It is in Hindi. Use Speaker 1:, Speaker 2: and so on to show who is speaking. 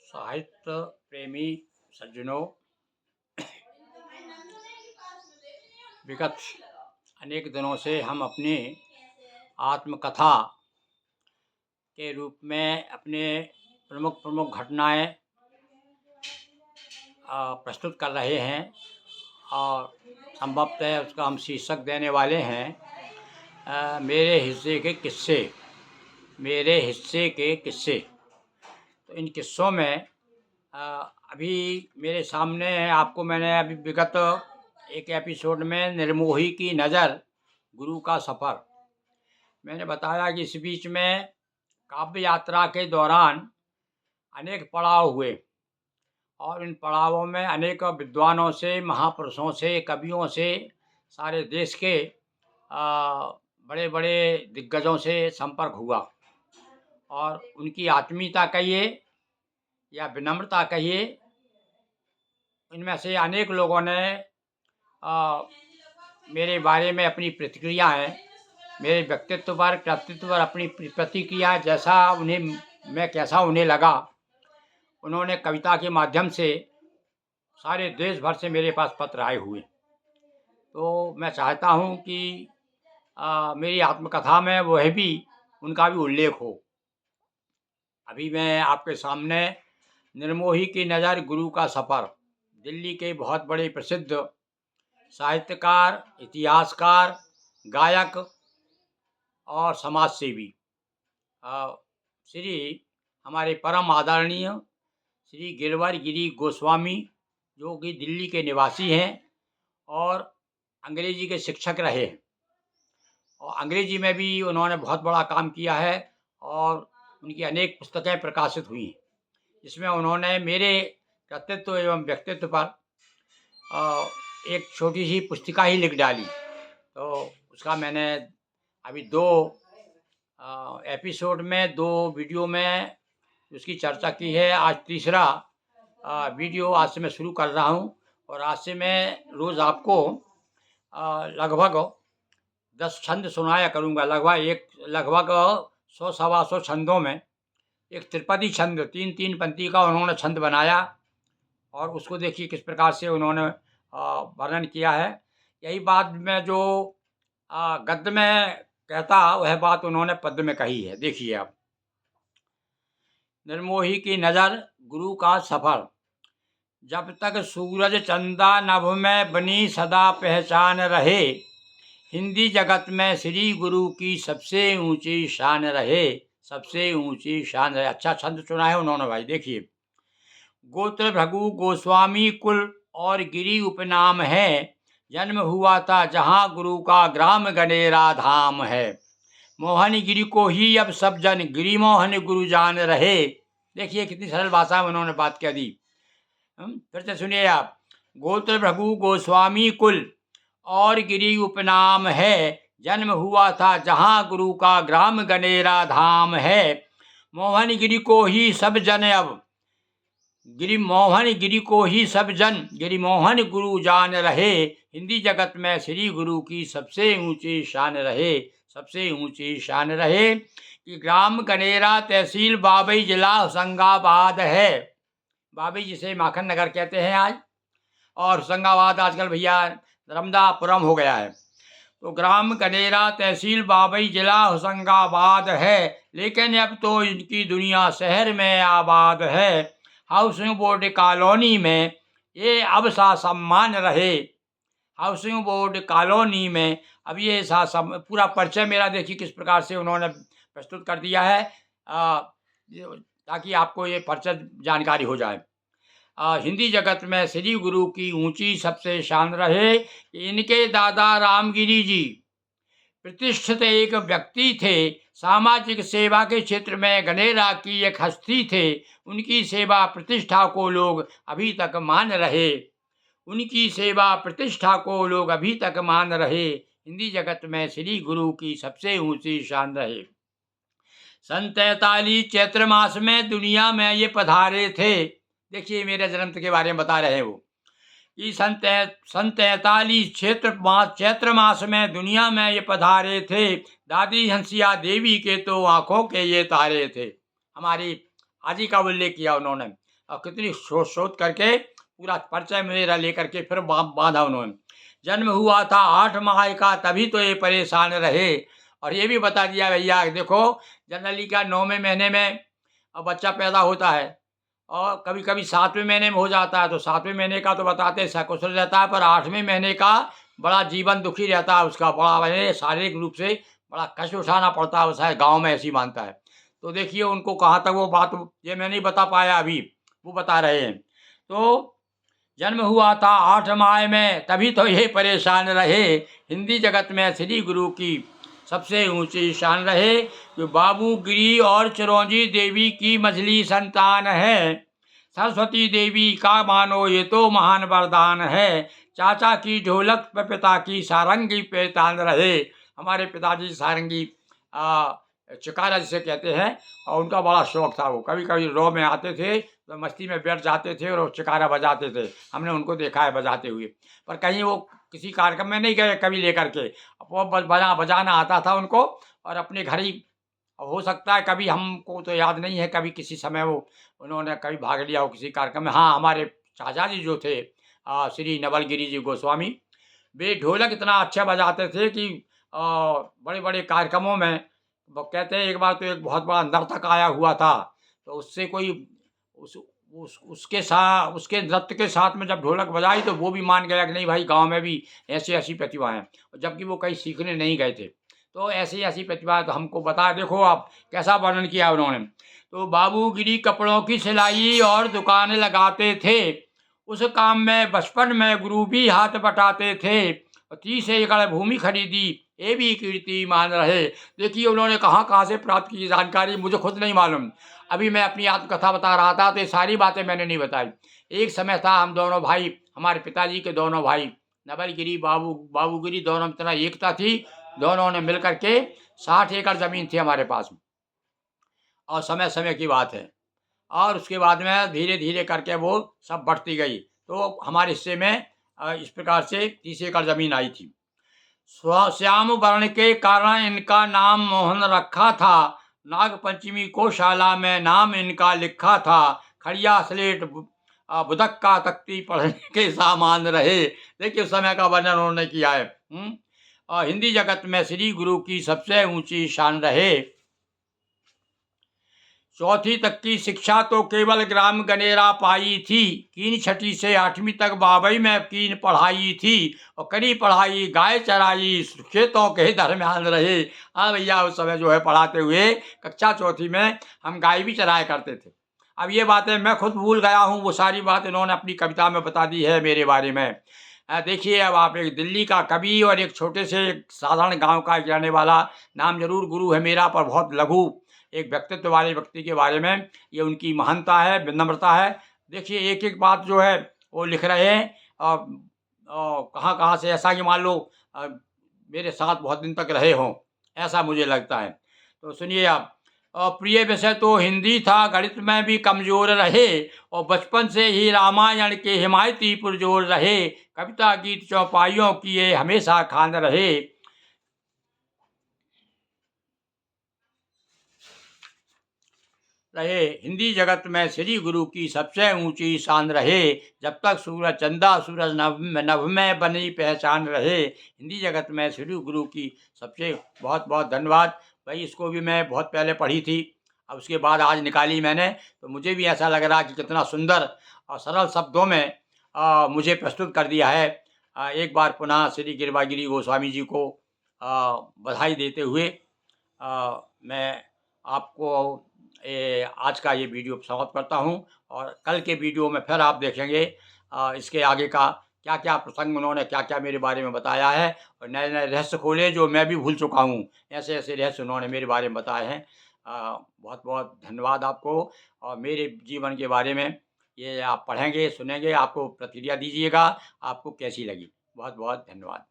Speaker 1: साहित्य प्रेमी सज्जनों, विगत अनेक दिनों से हम अपनी आत्मकथा के रूप में अपने प्रमुख प्रमुख घटनाएं प्रस्तुत कर रहे हैं और संभवतः उसका हम शीर्षक देने वाले हैं मेरे हिस्से के किस्से। मेरे हिस्से के किस्से। तो इन किस्सों में अभी मेरे सामने है, आपको मैंने अभी विगत एक एपिसोड में निर्मोही की नज़र, गुरु का सफ़र, मैंने बताया कि इस बीच में काव्य यात्रा के दौरान अनेक पड़ाव हुए और इन पड़ावों में अनेक विद्वानों से, महापुरुषों से, कवियों से, सारे देश के बड़े बड़े दिग्गजों से संपर्क हुआ और उनकी आत्मीयता कहिए या विनम्रता कहिए, इनमें से अनेक लोगों ने मेरे बारे में अपनी प्रतिक्रियाएं, मेरे व्यक्तित्व पर, कृतित्व पर अपनी प्रतिक्रिया, जैसा मैं कैसा उन्हें लगा, उन्होंने कविता के माध्यम से सारे देश भर से मेरे पास पत्र आए हुए। तो मैं चाहता हूं कि मेरी आत्मकथा में वह भी, उनका भी उल्लेख हो। अभी मैं आपके सामने निर्मोही की नज़र, गुरु का सफ़र, दिल्ली के बहुत बड़े प्रसिद्ध साहित्यकार, इतिहासकार, गायक और समाजसेवी श्री हमारे परम आदरणीय श्री गिरवर गिरी गोस्वामी, जो कि दिल्ली के निवासी हैं और अंग्रेजी के शिक्षक रहे हैं और अंग्रेजी में भी उन्होंने बहुत बड़ा काम किया है और उनकी अनेक पुस्तकें प्रकाशित हुई हैं, जिसमें उन्होंने मेरे कृतित्व एवं व्यक्तित्व पर एक छोटी सी पुस्तिका ही लिख डाली। तो उसका मैंने अभी 2 एपिसोड में, 2 वीडियो में उसकी चर्चा की है। आज तीसरा वीडियो आज से मैं शुरू कर रहा हूं और आज से मैं रोज़ आपको लगभग 10 छंद सुनाया करूंगा। लगभग 100 सवा 100 छंदों में एक त्रिपदी छंद, 3-3 पंक्ति का उन्होंने छंद बनाया और उसको देखिए किस प्रकार से उन्होंने वर्णन किया है। यही बात मैं जो गद्य में कहता, वह बात उन्होंने पद्य में कही है। देखिए आप। निर्मोही की नज़र, गुरु का सफ़र। जब तक सूरज चंदा नभ में बनी सदा पहचान रहे, हिंदी जगत में श्री गुरु की सबसे ऊंची शान रहे, सबसे ऊंची शान रहे। अच्छा छंद चुना है उन्होंने भाई। देखिए, गोत्र भृगु गोस्वामी कुल और गिरी उपनाम है, जन्म हुआ था जहाँ गुरु का ग्राम गनेरा धाम है। मोहन गिरी को ही अब सब जन गिरी मोहन गुरु जान रहे। देखिए कितनी सरल भाषा में उन्होंने बात कह दी। फिर से सुनिए आप। गोत्र भृगु गोस्वामी कुल और गिरी उपनाम है, जन्म हुआ था जहाँ गुरु का ग्राम गनेरा धाम है। मोहन गिरी को ही सब जन अब गिरी मोहन गिरी को ही सब जन गिरी मोहन गुरु जान रहे, हिंदी जगत में श्री गुरु की सबसे ऊंची शान रहे, सबसे ऊंची शान रहे। कि ग्राम गनेरा तहसील बाबई, जिला होशंगाबाद है। बाबई जिसे माखन नगर कहते हैं आज, और होशंगाबाद आजकल भैया रमदापुरम हो गया है। तो ग्राम गनेरा तहसील बाबई, जिला होशंगाबाद है, लेकिन अब तो इनकी दुनिया शहर में आबाद है। हाउसिंग बोर्ड कॉलोनी में ये अब सा सम्मान रहे, हाउसिंग बोर्ड कॉलोनी में अब ये पूरा परिचय मेरा देखिए किस प्रकार से उन्होंने प्रस्तुत कर दिया है, ताकि आपको ये परिचय जानकारी हो जाए। हिंदी जगत में श्री गुरु की ऊंची सबसे शान रहे। इनके दादा रामगिरी जी प्रतिष्ठित एक व्यक्ति थे, सामाजिक सेवा के क्षेत्र में गनेरा की एक हस्ती थे। उनकी सेवा प्रतिष्ठा को लोग अभी तक मान रहे, उनकी सेवा प्रतिष्ठा को लोग अभी तक मान रहे। हिंदी जगत में श्री गुरु की सबसे ऊंची शान रहे। सन 43 चैत्र मास में दुनिया में ये पधारे थे। देखिए मेरे जन्म के बारे में बता रहे हैं वो कि सन 43 चैत्र मास में दुनिया में ये पधारे थे। दादी हंसिया देवी के तो आंखों के ये तारे थे। हमारी आजी का उल्लेख किया उन्होंने। और कितनी सोच सोच करके पूरा परिचय मेरा लेकर के फिर बांधा उन्होंने। जन्म हुआ था 8 माह का, तभी तो ये परेशान रहे। और ये भी बता दिया भैया, देखो जनरली क्या 9वें महीने में बच्चा पैदा होता है और कभी कभी 7वें महीने में हो जाता है। तो 7वें महीने का तो बताते हैं सकुशल रहता है, पर 8वें महीने का बड़ा जीवन दुखी रहता है उसका, बड़ा शारीरिक रूप से बड़ा कष्ट उठाना पड़ता है, शायद गाँव में ऐसी मानता है। तो देखिए उनको कहाँ तक वो बात, ये मैं नहीं बता पाया अभी, वो बता रहे हैं। तो जन्म हुआ था 8 माह में, तभी तो ये परेशान रहे। हिंदी जगत में श्री गुरु की सबसे ऊंची शान रहे। कि बाबू गिरी और चिरौंजी देवी की मझली संतान है। सरस्वती देवी का मानो ये तो महान वरदान है। चाचा की ढोलक पे पिता की सारंगी पे तान रहे। हमारे पिताजी सारंगी चिकारा जिसे कहते हैं, और उनका बड़ा शौक था। वो कभी कभी रो में आते थे तो मस्ती में बैठ जाते थे और चिकारा बजाते थे। हमने उनको देखा है बजाते हुए, पर कहीं वो किसी कार्यक्रम में नहीं गए कभी लेकर के। वो बजाना आता था उनको, और अपने घर ही, हो सकता है कभी, हमको तो याद नहीं है कभी किसी समय वो उन्होंने कभी भाग लिया हो किसी कार्यक्रम में। हाँ, हमारे चाचा जी जो थे श्री नवलगिरी जी गोस्वामी, वे ढोलक इतना अच्छा बजाते थे कि बड़े बड़े कार्यक्रमों में, वो कहते हैं एक बार तो एक बहुत बड़ा नर्तक आया हुआ था, तो उससे कोई उसके नृत्य के साथ में जब ढोलक बजाई तो वो भी मान गया कि नहीं भाई, गांव में भी ऐसी ऐसी प्रतिभा हैं, जबकि वो कहीं सीखने नहीं गए थे। तो ऐसी ऐसी प्रतिभा तो हमको बता, देखो आप कैसा वर्णन किया उन्होंने। तो बाबू गिरी कपड़ों की सिलाई और दुकान लगाते थे। उस काम में बचपन में गुरु भी हाथ बटाते थे। 30 एकड़ भूमि खरीदी, ये भी कीर्ति मान रहे। देखिए उन्होंने कहाँ कहाँ से प्राप्त की जानकारी मुझे खुद नहीं मालूम। अभी मैं अपनी आत्मकथा बता रहा था तो ये सारी बातें मैंने नहीं बताई। एक समय था, हम दोनों भाई, हमारे पिताजी के दोनों भाई, नवलगिरी बाबूगिरी, दोनों में इतना एकता थी। दोनों ने मिल करके 60 एकड़ ज़मीन थी हमारे पास में, और समय समय की बात है। और उसके बाद में धीरे धीरे करके वो सब बढ़ती गई। तो हमारे हिस्से में इस प्रकार से 30 एकड़ ज़मीन आई थी। श्याम वर्ण के कारण इनका नाम मोहन रखा था। नाग पंचमी को शाला में नाम इनका लिखा था। खड़िया स्लेट बुदक का तख्ती पढ़ने के सामान रहे। देखिए उस समय का वर्णन उन्होंने किया है। हिंदी जगत में श्री गुरु की सबसे ऊंची शान रहे। 4वीं तक की शिक्षा तो केवल ग्राम गनेरा पाई थी। कीन 6वीं से 8वीं तक बाबई में कीन पढ़ाई थी। और करी पढ़ाई गाय चराई, खेतों के दरमियान रहे। हाँ भैया, उस समय जो है पढ़ाते हुए कक्षा 4वीं में हम गाय भी चराया करते थे। अब ये बातें मैं खुद भूल गया हूँ, वो सारी बात इन्होंने अपनी कविता में बता दी है मेरे बारे में। देखिए अब आप, एक दिल्ली का कवि और एक छोटे से एक साधारण गाँव का रहने वाला, नाम जरूर गुरु है मेरा पर बहुत लघु एक व्यक्तित्व वाले व्यक्ति के बारे में, ये उनकी महानता है, विनम्रता है। देखिए एक एक बात जो है वो लिख रहे हैं, कहाँ कहाँ से, ऐसा कि मान लो मेरे साथ बहुत दिन तक रहे हों, ऐसा मुझे लगता है। तो सुनिए आप। प्रिय विषय तो हिंदी था, गणित में भी कमज़ोर रहे। और बचपन से ही रामायण के हिमायती पुरजोर रहे। कविता गीत चौपाइयों किए हमेशा खान रहे। हिंदी जगत में श्री गुरु की सबसे ऊंची शान रहे। जब तक सूरज चंदा सूरज नभ में बनी पहचान रहे। हिंदी जगत में श्री गुरु की सबसे, बहुत बहुत धन्यवाद भाई। इसको भी मैं बहुत पहले पढ़ी थी, अब उसके बाद आज निकाली मैंने, तो मुझे भी ऐसा लग रहा कि कितना सुंदर और सरल शब्दों में मुझे प्रस्तुत कर दिया है। एक बार पुनः श्री गिरवागिरी गोस्वामी जी को बधाई देते हुए मैं आपको आज का ये वीडियो समाप्त करता हूँ। और कल के वीडियो में फिर आप देखेंगे इसके आगे का क्या क्या प्रसंग, उन्होंने क्या क्या मेरे बारे में बताया है, और नए नए रहस्य खोले जो मैं भी भूल चुका हूँ। ऐसे ऐसे रहस्य उन्होंने मेरे बारे में बताए हैं। बहुत बहुत धन्यवाद आपको। और मेरे जीवन के बारे में ये आप पढ़ेंगे, सुनेंगे, आपको प्रतिक्रिया दीजिएगा, आपको कैसी लगी। बहुत बहुत धन्यवाद।